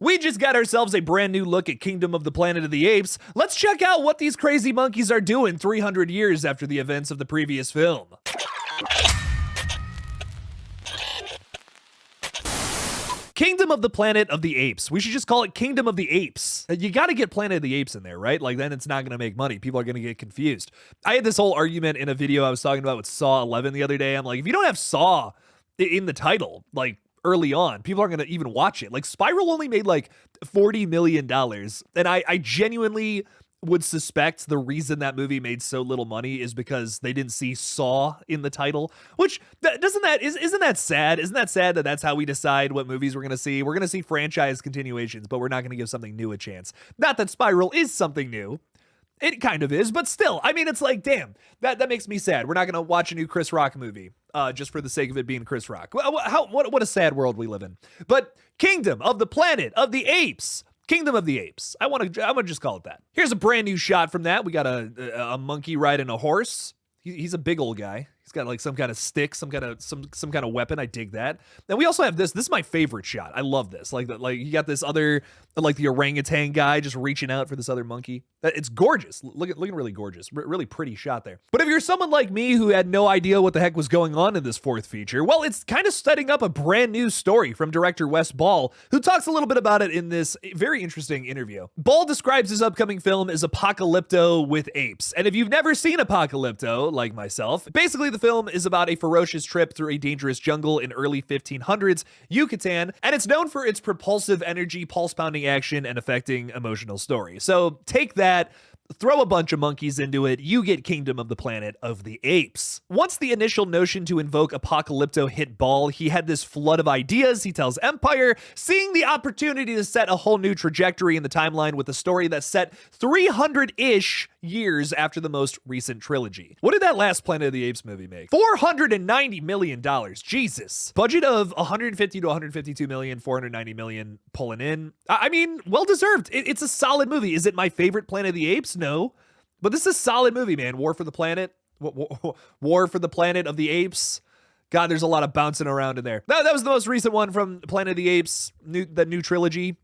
We just got ourselves a brand new look at Kingdom of the Planet of the Apes. Let's check out what these crazy monkeys are doing 300 years after the events of the previous film. Kingdom of the Planet of the Apes. We should just call it Kingdom of the Apes. You gotta get Planet of the Apes in there, right? Like, then it's not gonna make money. People are gonna get confused. I had this whole argument in a video I was talking about with Saw 11 the other day. I'm like, if you don't have Saw in the title, like, early on, people aren't gonna even watch it. Like, Spiral only made like $40 million. And I genuinely would suspect the reason that movie made so little money is because they didn't see Saw in the title, which isn't that sad? Isn't that sad that that's how we decide what movies we're going to see? We're going to see franchise continuations, but we're not going to give something new a chance. Not that Spiral is something new. It kind of is, but still, I mean, it's like, damn, that makes me sad. We're not going to watch a new Chris Rock movie just for the sake of it being Chris Rock. What a sad world we live in. But Kingdom of the Planet of the Apes. Kingdom of the Apes. I'm gonna just call it that. Here's a brand new shot from that. We got a monkey riding a horse. He's a big old guy. He's got like some kind of stick, some kind of weapon. I dig that. And we also have this. This is my favorite shot. I love this. Like you got this other, like the orangutan guy just reaching out for this other monkey. It's gorgeous. Looking really gorgeous. Really pretty shot there. But if you're someone like me who had no idea what the heck was going on in this fourth feature, well, it's kind of setting up a brand new story from director Wes Ball, who talks a little bit about it in this very interesting interview. Ball describes his upcoming film as Apocalypto with apes. And if you've never seen Apocalypto, like myself, basically the film is about a ferocious trip through a dangerous jungle in early 1500s Yucatan, and it's known for its propulsive energy, pulse-pounding action, and affecting emotional story. So take that, throw a bunch of monkeys into it, you get Kingdom of the Planet of the Apes. Once the initial notion to invoke Apocalypto hit Ball, he had this flood of ideas. He tells Empire, seeing the opportunity to set a whole new trajectory in the timeline with a story that's set 300-ish years after the most recent trilogy. What did that last Planet of the Apes movie make? $490 million. Jesus. Budget of 150 to 152 million, 490 million pulling in. I mean, well deserved. It's a solid movie. Is it my favorite Planet of the Apes? No. But this is a solid movie, man. War for the Planet. War for the Planet of the Apes. God, there's a lot of bouncing around in there. That was the most recent one from Planet of the Apes, the new trilogy.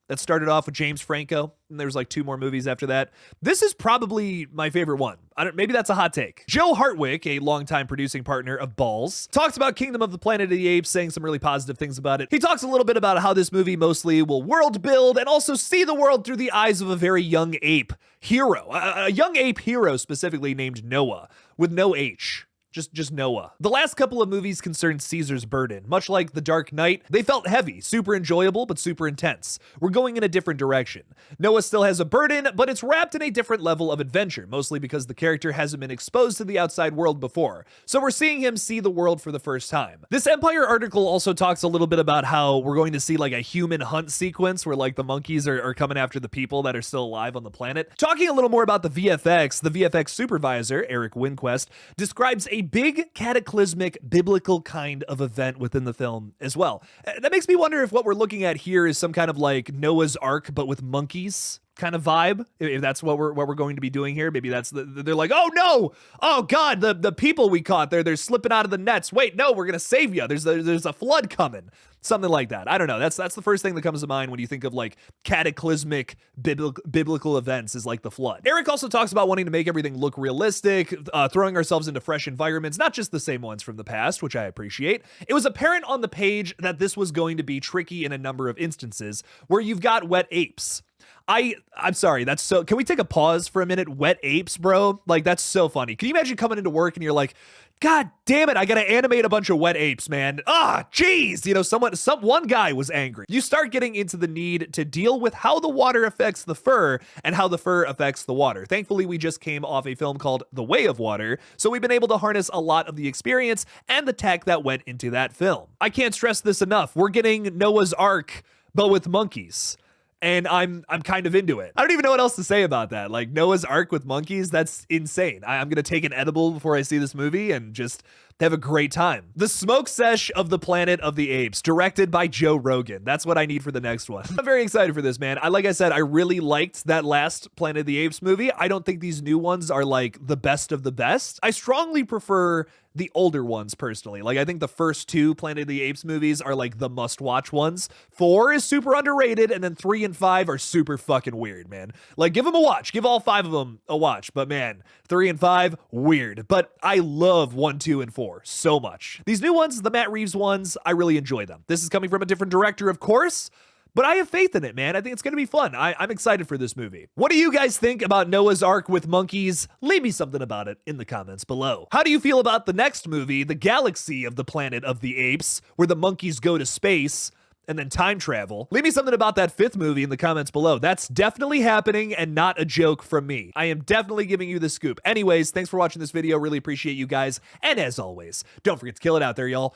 That started off with James Franco, and there was like 2 more movies after that. This is probably my favorite one. Maybe that's a hot take. Joe Hartwick, a longtime producing partner of Balls, talks about Kingdom of the Planet of the Apes, saying some really positive things about it. He talks a little bit about how this movie mostly will world build and also see the world through the eyes of a very young ape hero. A young ape hero specifically named Noah, with no H. Just Noah. The last couple of movies concerned Caesar's burden. Much like The Dark Knight, they felt heavy, super enjoyable, but super intense. We're going in a different direction. Noah still has a burden, but it's wrapped in a different level of adventure, mostly because the character hasn't been exposed to the outside world before. So we're seeing him see the world for the first time. This Empire article also talks a little bit about how we're going to see like a human hunt sequence where like the monkeys are coming after the people that are still alive on the planet. Talking a little more about the VFX supervisor, Eric Winquest, describes a big cataclysmic biblical kind of event within the film as well. That makes me wonder if what we're looking at here is some kind of like Noah's Ark but with monkeys kind of vibe. If that's what we're going to be doing here, maybe that's they're like, oh no, oh god, the people we caught, they're slipping out of the nets. Wait, no, we're gonna save you. There's a flood coming. Something like that. I don't know. That's the first thing that comes to mind when you think of like cataclysmic biblical events is like the flood. Eric also talks about wanting to make everything look realistic, throwing ourselves into fresh environments, not just the same ones from the past, which I appreciate. It was apparent on the page that this was going to be tricky in a number of instances where you've got wet apes. I'm sorry, that's so, can we take a pause for a minute? Wet apes, bro? Like, that's so funny. Can you imagine coming into work and you're like, God damn it, I gotta animate a bunch of wet apes, man. Jeez. You know, one guy was angry. You start getting into the need to deal with how the water affects the fur and how the fur affects the water. Thankfully, we just came off a film called The Way of Water, so we've been able to harness a lot of the experience and the tech that went into that film. I can't stress this enough. We're getting Noah's Ark, but with monkeys. And I'm kind of into it. I don't even know what else to say about that. Like Noah's Ark with monkeys, that's insane. I'm gonna take an edible before I see this movie and just They have a great time. The Smoke Sesh of the Planet of the Apes, directed by Joe Rogan. That's what I need for the next one. I'm very excited for this, man. Like I said, I really liked that last Planet of the Apes movie. I don't think these new ones are like the best of the best. I strongly prefer the older ones personally. Like, I think the first 2 Planet of the Apes movies are like the must-watch ones. 4 is super underrated, and then 3 and 5 are super fucking weird, man. Like, give them a watch. Give all 5 of them a watch. But man, 3 and 5, weird. But I love 1, 2, and 4 so much. These new ones, the Matt Reeves ones, I really enjoy them. This is coming from a different director, of course, but I have faith in it, man. I think it's going to be fun. I'm excited for this movie. What do you guys think about Noah's Ark with monkeys? Leave me something about it in the comments below. How do you feel about the next movie, The Galaxy of the Planet of the Apes, where the monkeys go to space and then time travel? Leave me something about that 5th movie in the comments below. That's definitely happening and not a joke from me. I am definitely giving you the scoop. Anyways, thanks for watching this video. Really appreciate you guys. And as always, don't forget to kill it out there, y'all.